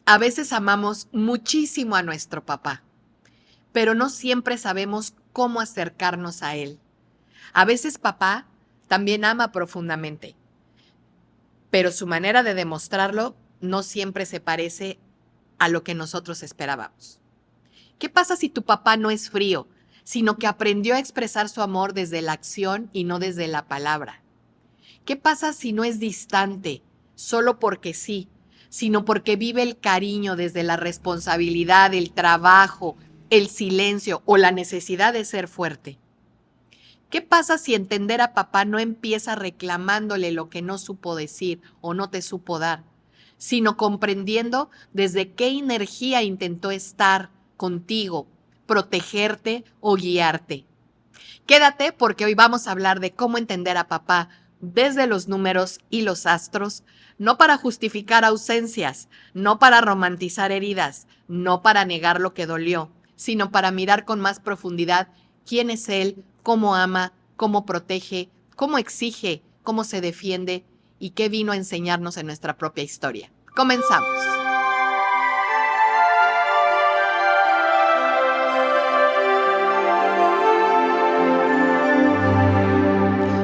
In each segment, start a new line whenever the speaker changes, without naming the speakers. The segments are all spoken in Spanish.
A veces amamos muchísimo a nuestro papá, pero no siempre sabemos cómo acercarnos a él. A veces papá también ama profundamente, pero su manera de demostrarlo no siempre se parece a lo que nosotros esperábamos. ¿Qué pasa si tu papá no es frío, sino que aprendió a expresar su amor desde la acción y no desde la palabra? ¿Qué pasa si no es distante, solo porque sí, sino porque vive el cariño desde la responsabilidad, el trabajo, el silencio o la necesidad de ser fuerte? ¿Qué pasa si entender a papá no empieza reclamándole lo que no supo decir o no te supo dar, sino comprendiendo desde qué energía intentó estar contigo, protegerte o guiarte? Quédate porque hoy vamos a hablar de cómo entender a papá desde los números y los astros, no para justificar ausencias, no para romantizar heridas, no para negar lo que dolió, sino para mirar con más profundidad quién es él, cómo ama, cómo protege, cómo exige, cómo se defiende y qué vino a enseñarnos en nuestra propia historia. Comenzamos.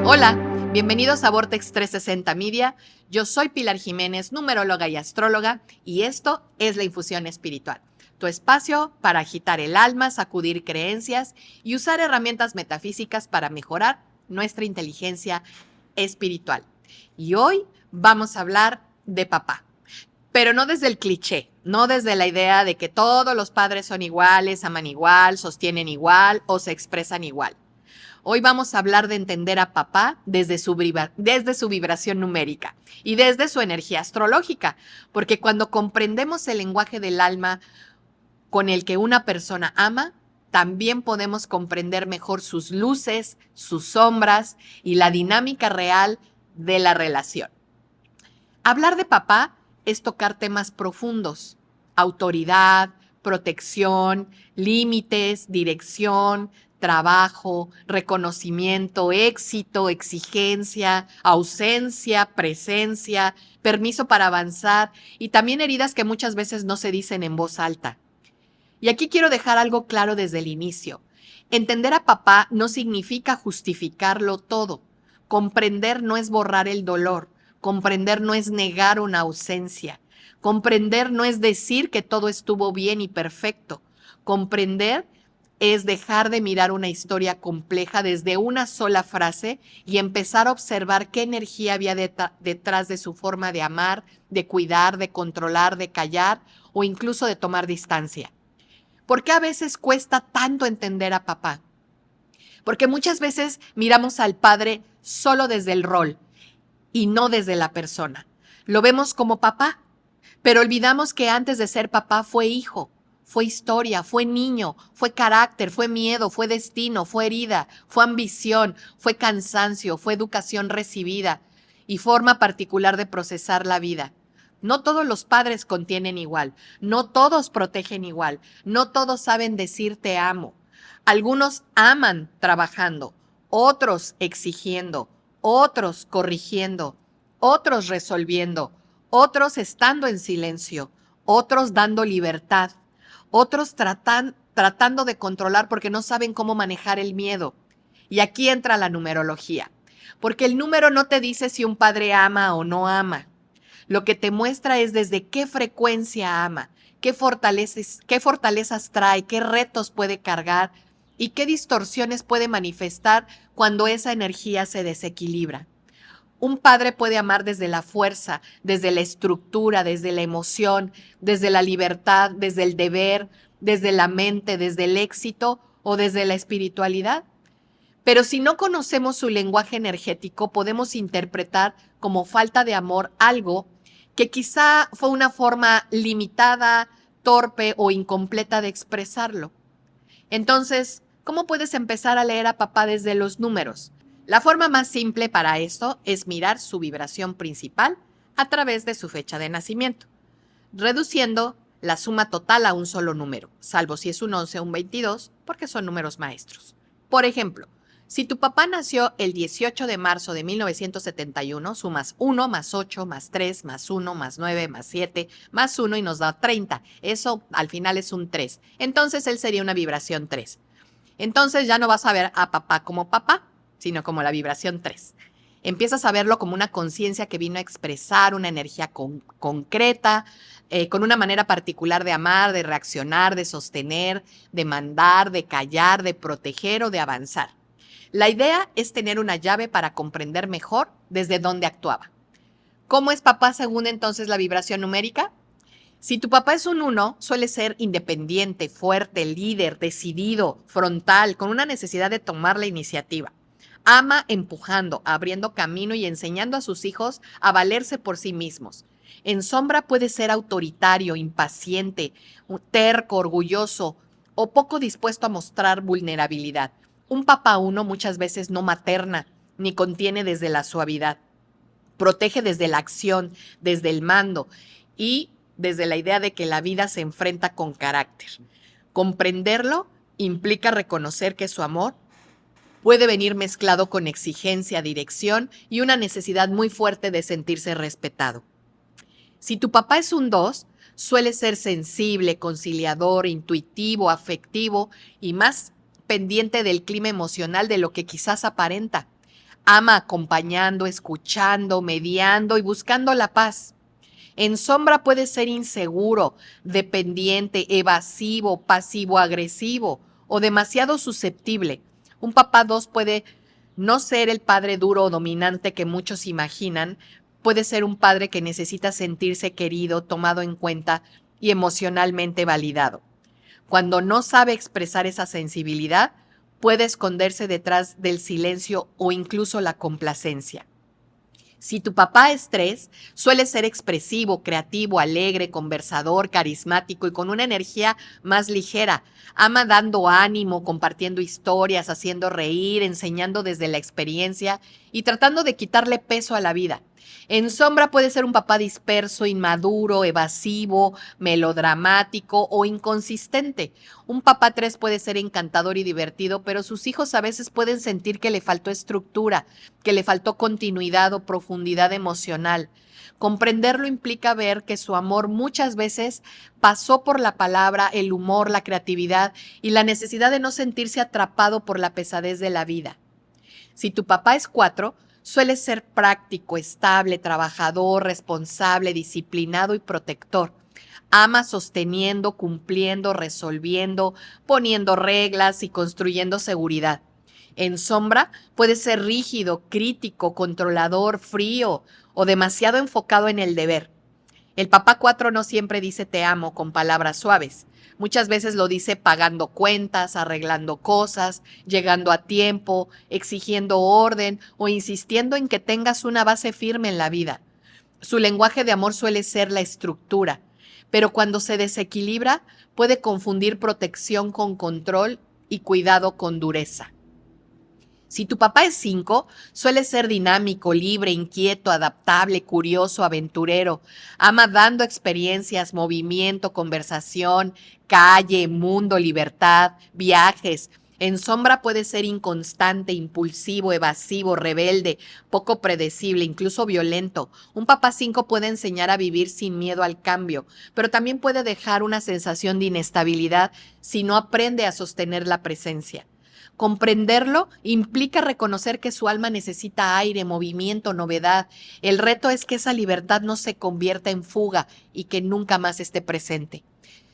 Hola, bienvenidos a Vortex 360 Media. Yo soy Pilar Jiménez, numeróloga y astróloga, y esto es La Infusión Espiritual, tu espacio para agitar el alma, sacudir creencias y usar herramientas metafísicas para mejorar nuestra inteligencia espiritual. Y hoy vamos a hablar de papá, pero no desde el cliché, no desde la idea de que todos los padres son iguales, aman igual, sostienen igual o se expresan igual. Hoy vamos a hablar de entender a papá desde su vibración numérica y desde su energía astrológica, porque cuando comprendemos el lenguaje del alma con el que una persona ama, también podemos comprender mejor sus luces, sus sombras y la dinámica real de la relación. Hablar de papá es tocar temas profundos: autoridad, protección, límites, dirección, trabajo, reconocimiento, éxito, exigencia, ausencia, presencia, permiso para avanzar y también heridas que muchas veces no se dicen en voz alta. Y aquí quiero dejar algo claro desde el inicio. Entender a papá no significa justificarlo todo. Comprender no es borrar el dolor. Comprender no es negar una ausencia. Comprender no es decir que todo estuvo bien y perfecto. Comprender es dejar de mirar una historia compleja desde una sola frase y empezar a observar qué energía había detrás de su forma de amar, de cuidar, de controlar, de callar o incluso de tomar distancia. ¿Por qué a veces cuesta tanto entender a papá? Porque muchas veces miramos al padre solo desde el rol y no desde la persona. Lo vemos como papá, pero olvidamos que antes de ser papá fue hijo, fue historia, fue niño, fue carácter, fue miedo, fue destino, fue herida, fue ambición, fue cansancio, fue educación recibida y forma particular de procesar la vida. No todos los padres contienen igual, no todos protegen igual, no todos saben decir te amo. Algunos aman trabajando, otros exigiendo, otros corrigiendo, otros resolviendo, otros estando en silencio, otros dando libertad, otros tratando de controlar porque no saben cómo manejar el miedo. Y aquí entra la numerología, porque el número no te dice si un padre ama o no ama. Lo que te muestra es desde qué frecuencia ama, qué fortalezas trae, qué retos puede cargar y qué distorsiones puede manifestar cuando esa energía se desequilibra. Un padre puede amar desde la fuerza, desde la estructura, desde la emoción, desde la libertad, desde el deber, desde la mente, desde el éxito o desde la espiritualidad. Pero si no conocemos su lenguaje energético, podemos interpretar como falta de amor algo que quizá fue una forma limitada, torpe o incompleta de expresarlo. Entonces, ¿cómo puedes empezar a leer a papá desde los números? La forma más simple para esto es mirar su vibración principal a través de su fecha de nacimiento, reduciendo la suma total a un solo número, salvo si es un 11 o un 22, porque son números maestros. Por ejemplo, Si tu papá nació el 18 de marzo de 1971, sumas 1 más 8 más 3 más 1 más 9 más 7 más 1 y nos da 30. Eso al final es un 3. Entonces él sería una vibración 3. Entonces ya no vas a ver a papá, sino como la vibración 3. Empiezas a verlo como una conciencia que vino a expresar una energía concreta, con una manera particular de amar, de reaccionar, de sostener, de mandar, de callar, de proteger o de avanzar. La idea es tener una llave para comprender mejor desde dónde actuaba. ¿Cómo es papá según entonces la vibración numérica? Si tu papá es un 1, suele ser independiente, fuerte, líder, decidido, frontal, con una necesidad de tomar la iniciativa. Ama empujando, abriendo camino y enseñando a sus hijos a valerse por sí mismos. En sombra puede ser autoritario, impaciente, terco, orgulloso o poco dispuesto a mostrar vulnerabilidad. Un papá 1 muchas veces no materna ni contiene desde la suavidad. Protege desde la acción, desde el mando y desde la idea de que la vida se enfrenta con carácter. Comprenderlo implica reconocer que su amor puede venir mezclado con exigencia, dirección y una necesidad muy fuerte de sentirse respetado. Si tu papá es un 2, suele ser sensible, conciliador, intuitivo, afectivo y más pendiente del clima emocional de lo que quizás aparenta. Ama acompañando, escuchando, mediando y buscando la paz. En sombra puede ser inseguro, dependiente, evasivo, pasivo-agresivo o demasiado susceptible. Un papá 2 puede no ser el padre duro o dominante que muchos imaginan, puede ser un padre que necesita sentirse querido, tomado en cuenta y emocionalmente validado. Cuando no sabe expresar esa sensibilidad, puede esconderse detrás del silencio o incluso la complacencia. Si tu papá es 3, suele ser expresivo, creativo, alegre, conversador, carismático y con una energía más ligera. Ama dando ánimo, compartiendo historias, haciendo reír, enseñando desde la experiencia y tratando de quitarle peso a la vida. En sombra puede ser un papá disperso, inmaduro, evasivo, melodramático o inconsistente. Un papá 3 puede ser encantador y divertido, pero sus hijos a veces pueden sentir que le faltó estructura, que le faltó continuidad o profundidad emocional. Comprenderlo implica ver que su amor muchas veces pasó por la palabra, el humor, la creatividad y la necesidad de no sentirse atrapado por la pesadez de la vida. Si tu papá es 4, suele ser práctico, estable, trabajador, responsable, disciplinado y protector. Ama sosteniendo, cumpliendo, resolviendo, poniendo reglas y construyendo seguridad. En sombra puede ser rígido, crítico, controlador, frío o demasiado enfocado en el deber. El papá 4 no siempre dice te amo con palabras suaves. Muchas veces lo dice pagando cuentas, arreglando cosas, llegando a tiempo, exigiendo orden o insistiendo en que tengas una base firme en la vida. Su lenguaje de amor suele ser la estructura, pero cuando se desequilibra puede confundir protección con control y cuidado con dureza. Si tu papá es 5, suele ser dinámico, libre, inquieto, adaptable, curioso, aventurero. Ama dando experiencias, movimiento, conversación, calle, mundo, libertad, viajes. En sombra puede ser inconstante, impulsivo, evasivo, rebelde, poco predecible, incluso violento. Un papá 5 puede enseñar a vivir sin miedo al cambio, pero también puede dejar una sensación de inestabilidad si no aprende a sostener la presencia. Comprenderlo implica reconocer que su alma necesita aire, movimiento, novedad. El reto es que esa libertad no se convierta en fuga y que nunca más esté presente.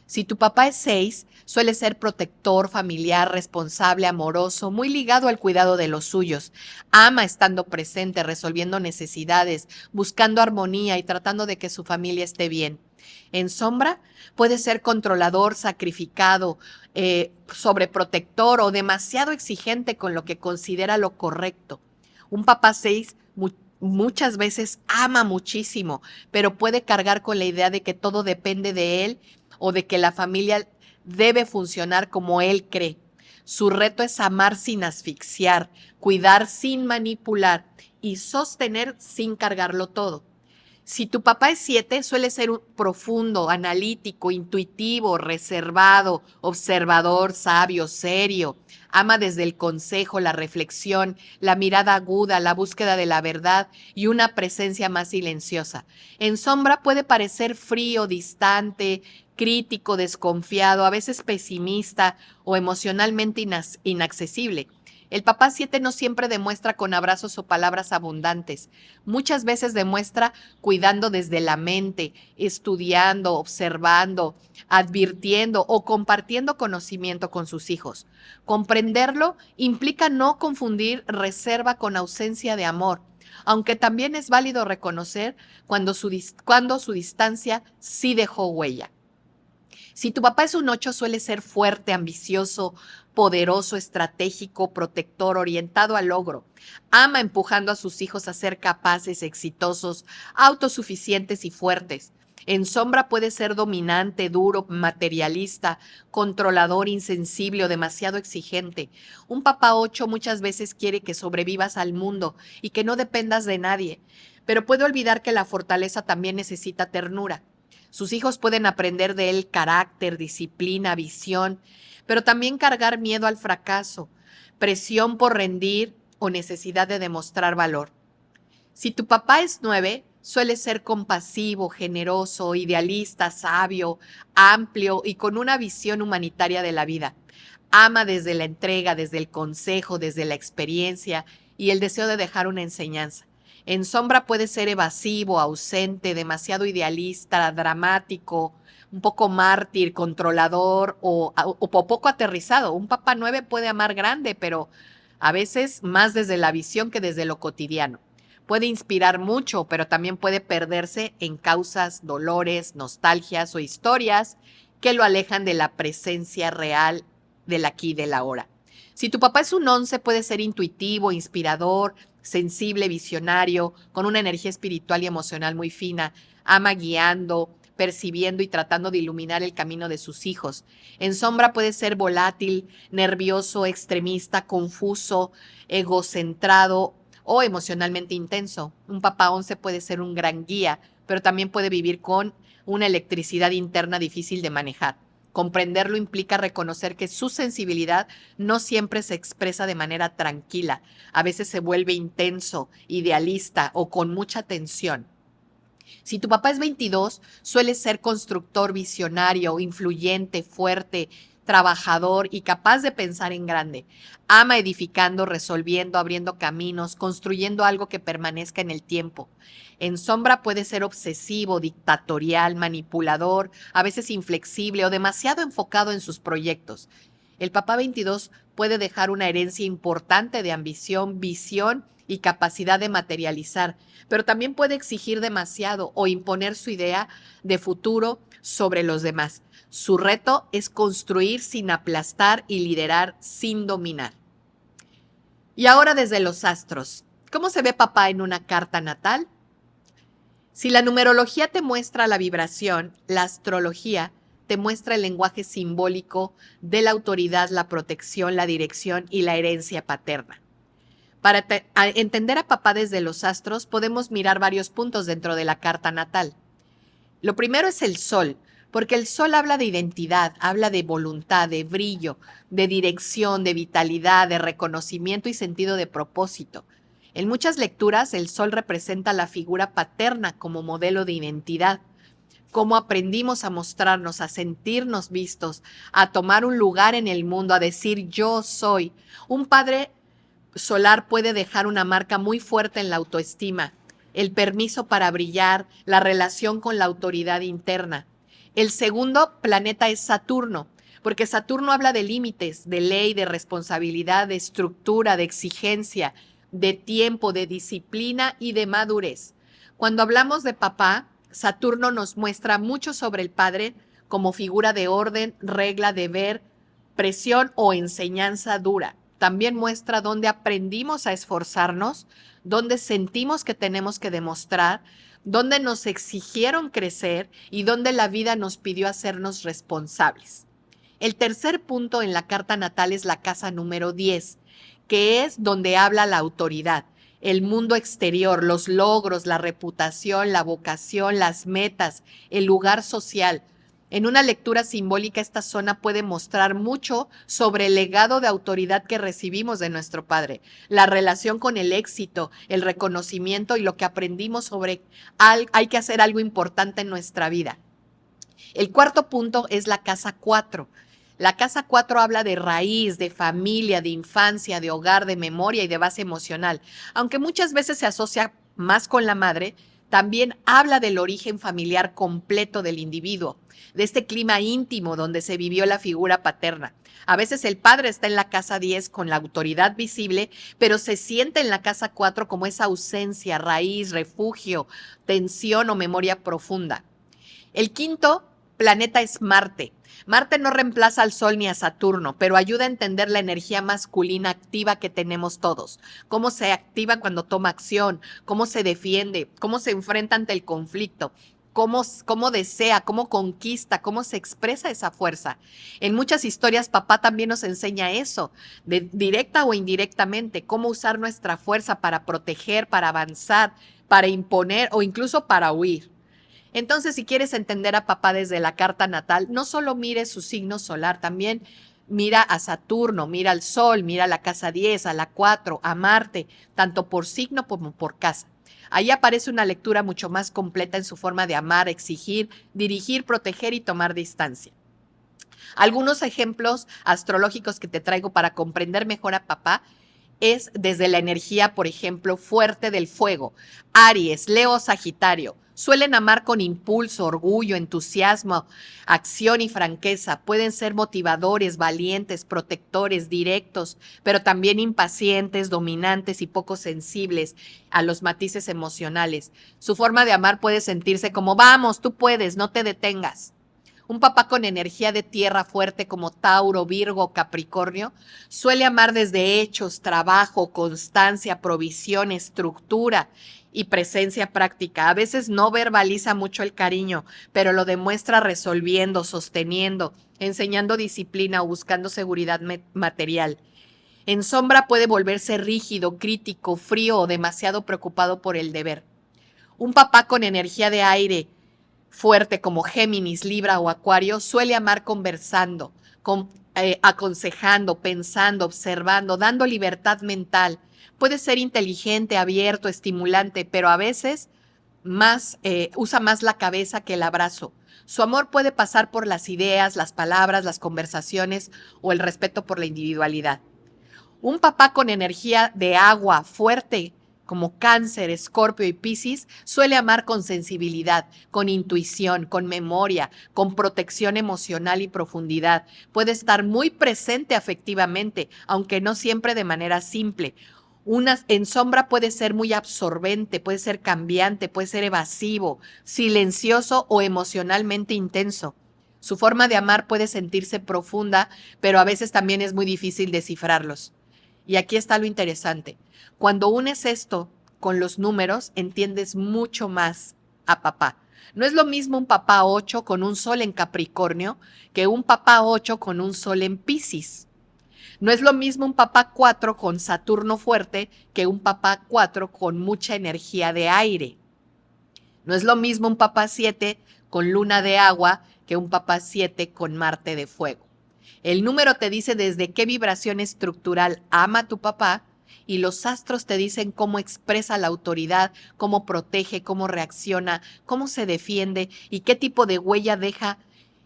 Si tu papá es 6, suele ser protector, familiar, responsable, amoroso, muy ligado al cuidado de los suyos. Ama estando presente, resolviendo necesidades, buscando armonía y tratando de que su familia esté bien. En sombra, puede ser controlador, sacrificado, sobreprotector o demasiado exigente con lo que considera lo correcto. Un papá 6 muchas veces ama muchísimo, pero puede cargar con la idea de que todo depende de él o de que la familia debe funcionar como él cree. Su reto es amar sin asfixiar, cuidar sin manipular y sostener sin cargarlo todo. Si tu papá es 7, suele ser un profundo, analítico, intuitivo, reservado, observador, sabio, serio. Ama desde el consejo, la reflexión, la mirada aguda, la búsqueda de la verdad y una presencia más silenciosa. En sombra puede parecer frío, distante, crítico, desconfiado, a veces pesimista o emocionalmente inaccesible. El papá 7 no siempre demuestra con abrazos o palabras abundantes. Muchas veces demuestra cuidando desde la mente, estudiando, observando, advirtiendo o compartiendo conocimiento con sus hijos. Comprenderlo implica no confundir reserva con ausencia de amor, aunque también es válido reconocer cuando su distancia sí dejó huella. Si tu papá es un 8, suele ser fuerte, ambicioso, poderoso, estratégico, protector, orientado al logro. Ama empujando a sus hijos a ser capaces, exitosos, autosuficientes y fuertes. En sombra puede ser dominante, duro, materialista, controlador, insensible o demasiado exigente. Un papá 8 muchas veces quiere que sobrevivas al mundo y que no dependas de nadie, pero puede olvidar que la fortaleza también necesita ternura. Sus hijos pueden aprender de él carácter, disciplina, visión, pero también cargar miedo al fracaso, presión por rendir o necesidad de demostrar valor. Si tu papá es 9, suele ser compasivo, generoso, idealista, sabio, amplio y con una visión humanitaria de la vida. Ama desde la entrega, desde el consejo, desde la experiencia y el deseo de dejar una enseñanza. En sombra puede ser evasivo, ausente, demasiado idealista, dramático, un poco mártir, controlador o poco aterrizado. Un papá 9 puede amar grande, pero a veces más desde la visión que desde lo cotidiano. Puede inspirar mucho, pero también puede perderse en causas, dolores, nostalgias o historias que lo alejan de la presencia real del aquí y del ahora. Si tu papá es un 11, puede ser intuitivo, inspirador, sensible, visionario, con una energía espiritual y emocional muy fina, ama guiando, percibiendo y tratando de iluminar el camino de sus hijos. En sombra puede ser volátil, nervioso, extremista, confuso, egocentrado o emocionalmente intenso. Un papá 11 puede ser un gran guía, pero también puede vivir con una electricidad interna difícil de manejar. Comprenderlo implica reconocer que su sensibilidad no siempre se expresa de manera tranquila. A veces se vuelve intenso, idealista o con mucha tensión. Si tu papá es 22, suele ser constructor, visionario, influyente, fuerte, trabajador y capaz de pensar en grande. Ama edificando, resolviendo, abriendo caminos, construyendo algo que permanezca en el tiempo. En sombra puede ser obsesivo, dictatorial, manipulador, a veces inflexible o demasiado enfocado en sus proyectos. El papá 22 puede dejar una herencia importante de ambición, visión y capacidad de materializar, pero también puede exigir demasiado o imponer su idea de futuro sobre los demás. Su reto es construir sin aplastar y liderar sin dominar. Y ahora desde los astros, ¿cómo se ve papá en una carta natal? Si la numerología te muestra la vibración, la astrología te muestra el lenguaje simbólico de la autoridad, la protección, la dirección y la herencia paterna. Para entender a papá desde los astros, podemos mirar varios puntos dentro de la carta natal. Lo primero es el sol, porque el sol habla de identidad, habla de voluntad, de brillo, de dirección, de vitalidad, de reconocimiento y sentido de propósito. En muchas lecturas, el sol representa la figura paterna como modelo de identidad. Cómo aprendimos a mostrarnos, a sentirnos vistos, a tomar un lugar en el mundo, a decir yo soy. Un padre solar puede dejar una marca muy fuerte en la autoestima, el permiso para brillar, la relación con la autoridad interna. El segundo planeta es Saturno, porque Saturno habla de límites, de ley, de responsabilidad, de estructura, de exigencia, de tiempo, de disciplina y de madurez. Cuando hablamos de papá, Saturno nos muestra mucho sobre el padre como figura de orden, regla, deber, presión o enseñanza dura. También muestra dónde aprendimos a esforzarnos, dónde sentimos que tenemos que demostrar, dónde nos exigieron crecer y dónde la vida nos pidió hacernos responsables. El tercer punto en la carta natal es la casa número 10, que es donde habla la autoridad. el mundo exterior, los logros, la reputación, la vocación, las metas, el lugar social. En una lectura simbólica, esta zona puede mostrar mucho sobre el legado de autoridad que recibimos de nuestro padre, la relación con el éxito, el reconocimiento y lo que aprendimos sobre hay que hacer algo importante en nuestra vida. El cuarto punto es la casa 4. La casa 4 habla de raíz, de familia, de infancia, de hogar, de memoria y de base emocional. Aunque muchas veces se asocia más con la madre, también habla del origen familiar completo del individuo, de este clima íntimo donde se vivió la figura paterna. A veces el padre está en la casa 10 con la autoridad visible, pero se siente en la casa 4 como esa ausencia, raíz, refugio, tensión o memoria profunda. El quinto planeta es Marte. Marte no reemplaza al Sol ni a Saturno, pero ayuda a entender la energía masculina activa que tenemos todos. Cómo se activa cuando toma acción, cómo se defiende, cómo se enfrenta ante el conflicto, cómo desea, cómo conquista, cómo se expresa esa fuerza. En muchas historias, papá también nos enseña eso, directa o indirectamente, cómo usar nuestra fuerza para proteger, para avanzar, para imponer o incluso para huir. Entonces, si quieres entender a papá desde la carta natal, no solo mire su signo solar, también mira a Saturno, mira al Sol, mira a la casa 10, a la 4, a Marte, tanto por signo como por casa. Ahí aparece una lectura mucho más completa en su forma de amar, exigir, dirigir, proteger y tomar distancia. Algunos ejemplos astrológicos que te traigo para comprender mejor a papá es desde la energía, por ejemplo, fuerte del fuego. Aries, Leo, Sagitario. Suelen amar con impulso, orgullo, entusiasmo, acción y franqueza. Pueden ser motivadores, valientes, protectores, directos, pero también impacientes, dominantes y poco sensibles a los matices emocionales. Su forma de amar puede sentirse como, vamos, tú puedes, no te detengas. Un papá con energía de tierra fuerte como Tauro, Virgo, Capricornio, suele amar desde hechos, trabajo, constancia, provisión, estructura y presencia práctica. A veces no verbaliza mucho el cariño, pero lo demuestra resolviendo, sosteniendo, enseñando disciplina o buscando seguridad material. En sombra puede volverse rígido, crítico, frío o demasiado preocupado por el deber. Un papá con energía de aire fuerte como Géminis, Libra o Acuario suele amar conversando, aconsejando, pensando, observando, dando libertad mental. Puede ser inteligente, abierto, estimulante, pero a veces usa más la cabeza que el abrazo. Su amor puede pasar por las ideas, las palabras, las conversaciones o el respeto por la individualidad. Un papá con energía de agua fuerte, como Cáncer, Escorpio y Piscis, suele amar con sensibilidad, con intuición, con memoria, con protección emocional y profundidad. Puede estar muy presente afectivamente, aunque no siempre de manera simple. En sombra puede ser muy absorbente, puede ser cambiante, puede ser evasivo, silencioso o emocionalmente intenso. Su forma de amar puede sentirse profunda, pero a veces también es muy difícil descifrarlos. Y aquí está lo interesante. Cuando unes esto con los números, entiendes mucho más a papá. No es lo mismo un papá 8 con un sol en Capricornio que un papá 8 con un sol en Piscis. No es lo mismo un papá 4 con Saturno fuerte que un papá 4 con mucha energía de aire. No es lo mismo un papá 7 con luna de agua que un papá 7 con Marte de fuego. El número te dice desde qué vibración estructural ama a tu papá y los astros te dicen cómo expresa la autoridad, cómo protege, cómo reacciona, cómo se defiende y qué tipo de huella deja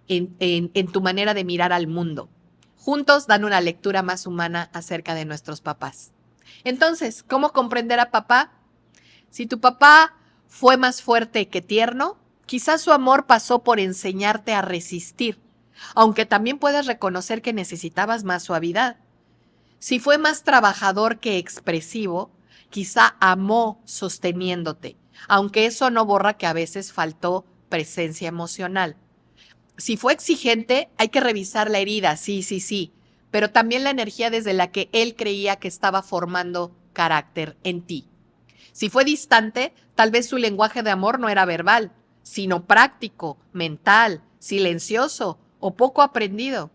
en tu manera de mirar al mundo. Juntos dan una lectura más humana acerca de nuestros papás. Entonces, ¿cómo comprender a papá? Si tu papá fue más fuerte que tierno, quizás su amor pasó por enseñarte a resistir, aunque también puedes reconocer que necesitabas más suavidad. Si fue más trabajador que expresivo, quizá amó sosteniéndote, aunque eso no borra que a veces faltó presencia emocional. Si fue exigente, hay que revisar la herida, sí, pero también la energía desde la que él creía que estaba formando carácter en ti. Si fue distante, tal vez su lenguaje de amor no era verbal, sino práctico, mental, silencioso o poco aprendido.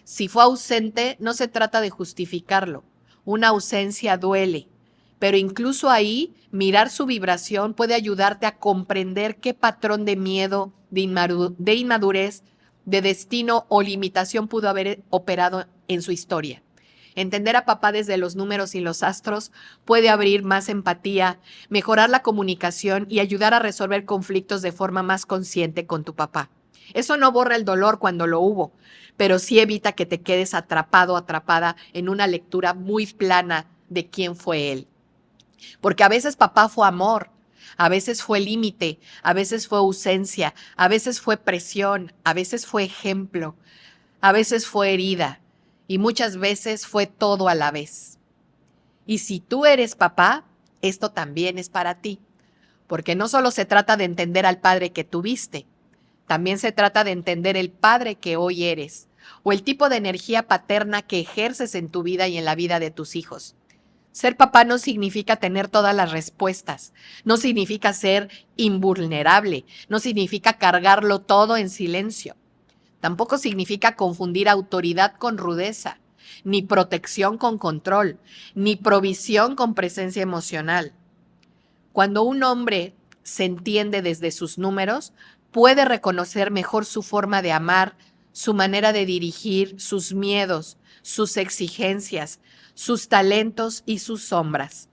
Si fue ausente, no se trata de justificarlo. Una ausencia duele, pero incluso ahí mirar su vibración puede ayudarte a comprender qué patrón de miedo, de inmadurez, de destino o limitación pudo haber operado en su historia. Entender a papá desde los números y los astros puede abrir más empatía, mejorar la comunicación y ayudar a resolver conflictos de forma más consciente con tu papá. Eso no borra el dolor cuando lo hubo, pero sí evita que te quedes atrapado o atrapada en una lectura muy plana de quién fue él. Porque a veces papá fue amor, a veces fue límite, a veces fue ausencia, a veces fue presión, a veces fue ejemplo, a veces fue herida y muchas veces fue todo a la vez. Y si tú eres papá, esto también es para ti, porque no solo se trata de entender al padre que tuviste, también se trata de entender el padre que hoy eres o el tipo de energía paterna que ejerces en tu vida y en la vida de tus hijos. Ser papá no significa tener todas las respuestas, no significa ser invulnerable, no significa cargarlo todo en silencio. Tampoco significa confundir autoridad con rudeza, ni protección con control, ni provisión con presencia emocional. Cuando un hombre se entiende desde sus números, puede reconocer mejor su forma de amar, su manera de dirigir, sus miedos, sus exigencias, sus talentos y sus sombras.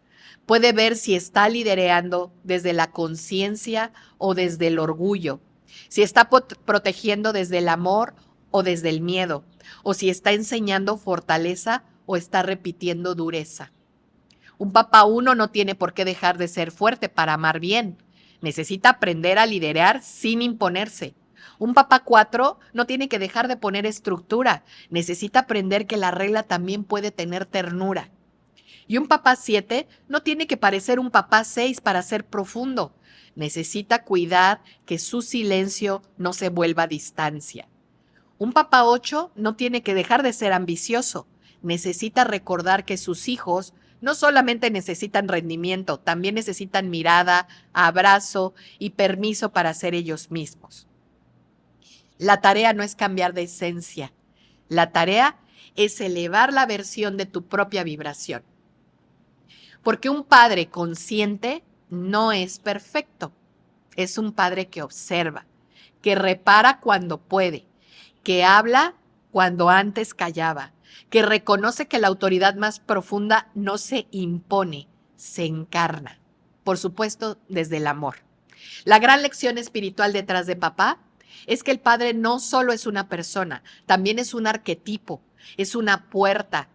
Puede ver si está liderando desde la conciencia o desde el orgullo, si está protegiendo desde el amor o desde el miedo, o si está enseñando fortaleza o está repitiendo dureza. Un papá uno no tiene por qué dejar de ser fuerte para amar bien. Necesita aprender a liderar sin imponerse. Un papá 4 no tiene que dejar de poner estructura. Necesita aprender que la regla también puede tener ternura. Y un papá 7 no tiene que parecer un papá 6 para ser profundo. Necesita cuidar que su silencio no se vuelva distancia. Un papá 8 no tiene que dejar de ser ambicioso. Necesita recordar que sus hijos no solamente necesitan rendimiento, también necesitan mirada, abrazo y permiso para ser ellos mismos. La tarea no es cambiar de esencia. La tarea es elevar la versión de tu propia vibración. Porque un padre consciente no es perfecto. Es un padre que observa, que repara cuando puede, que habla cuando antes callaba, que reconoce que la autoridad más profunda no se impone, se encarna. Por supuesto, desde el amor. La gran lección espiritual detrás de papá es que el padre no solo es una persona, también es un arquetipo, es una puerta.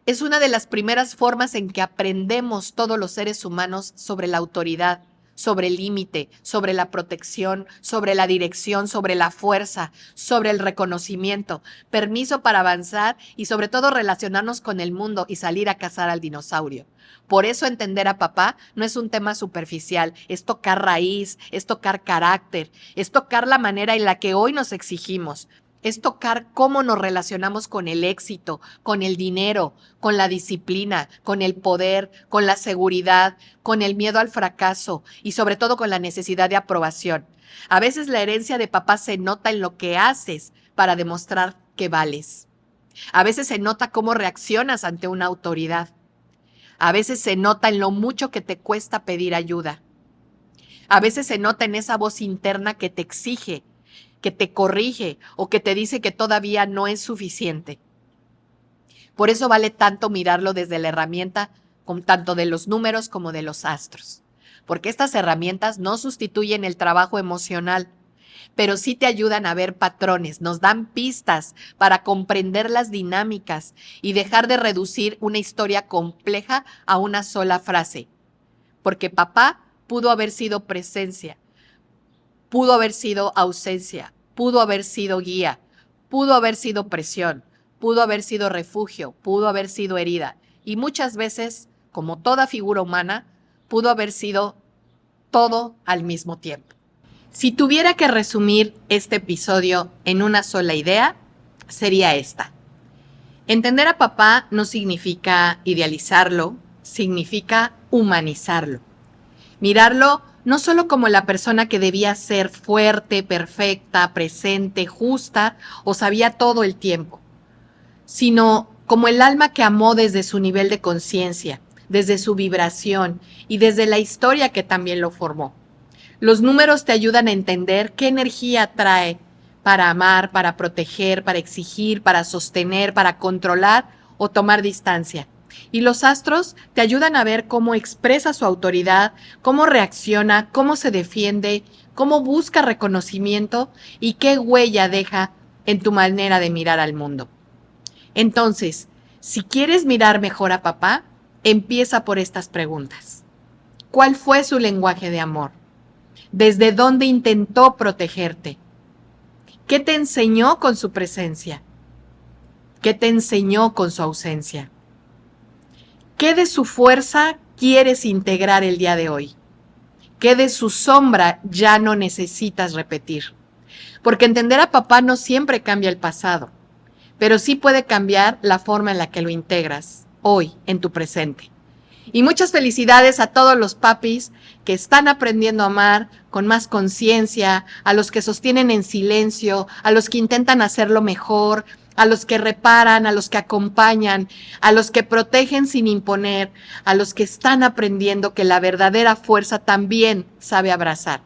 Es una de las primeras formas en que aprendemos todos los seres humanos sobre la autoridad, sobre el límite, sobre la protección, sobre la dirección, sobre la fuerza, sobre el reconocimiento, permiso para avanzar y sobre todo relacionarnos con el mundo y salir a cazar al dinosaurio. Por eso entender a papá no es un tema superficial, es tocar raíz, es tocar carácter, es tocar la manera en la que hoy nos exigimos. Es tocar cómo nos relacionamos con el éxito, con el dinero, con la disciplina, con el poder, con la seguridad, con el miedo al fracaso y sobre todo con la necesidad de aprobación. A veces la herencia de papá se nota en lo que haces para demostrar que vales. A veces se nota cómo reaccionas ante una autoridad. A veces se nota en lo mucho que te cuesta pedir ayuda. A veces se nota en esa voz interna que te exige, que te corrige o que te dice que todavía no es suficiente. Por eso vale tanto mirarlo desde la herramienta, tanto de los números como de los astros. Porque estas herramientas no sustituyen el trabajo emocional, pero sí te ayudan a ver patrones, nos dan pistas para comprender las dinámicas y dejar de reducir una historia compleja a una sola frase. Porque papá pudo haber sido presencia, pudo haber sido ausencia, pudo haber sido guía, pudo haber sido presión, pudo haber sido refugio, pudo haber sido herida. Y muchas veces, como toda figura humana, pudo haber sido todo al mismo tiempo. Si tuviera que resumir este episodio en una sola idea, sería esta. Entender a papá no significa idealizarlo, significa humanizarlo. Mirarlo no solo como la persona que debía ser fuerte, perfecta, presente, justa o sabía todo el tiempo, sino como el alma que amó desde su nivel de conciencia, desde su vibración y desde la historia que también lo formó. Los números te ayudan a entender qué energía trae para amar, para proteger, para exigir, para sostener, para controlar o tomar distancia. Y los astros te ayudan a ver cómo expresa su autoridad, cómo reacciona, cómo se defiende, cómo busca reconocimiento y qué huella deja en tu manera de mirar al mundo. Entonces, si quieres mirar mejor a papá, empieza por estas preguntas. ¿Cuál fue su lenguaje de amor? ¿Desde dónde intentó protegerte? ¿Qué te enseñó con su presencia? ¿Qué te enseñó con su ausencia? ¿Qué de su fuerza quieres integrar el día de hoy? ¿Qué de su sombra ya no necesitas repetir? Porque entender a papá no siempre cambia el pasado, pero sí puede cambiar la forma en la que lo integras hoy en tu presente. Y muchas felicidades a todos los papis que están aprendiendo a amar con más conciencia, a los que sostienen en silencio, a los que intentan hacerlo mejor, a los que reparan, a los que acompañan, a los que protegen sin imponer, a los que están aprendiendo que la verdadera fuerza también sabe abrazar.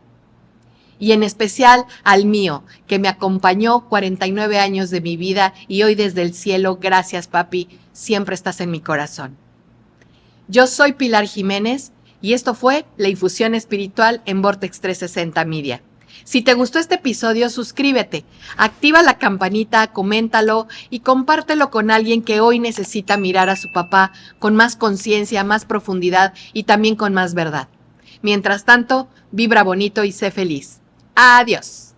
Y en especial al mío, que me acompañó 49 años de mi vida y hoy desde el cielo, gracias papi, siempre estás en mi corazón. Yo soy Pilar Jiménez y esto fue La Infusión Espiritual en Vortex 360 Media. Si te gustó este episodio, suscríbete, activa la campanita, coméntalo y compártelo con alguien que hoy necesita mirar a su papá con más conciencia, más profundidad y también con más verdad. Mientras tanto, vibra bonito y sé feliz. Adiós.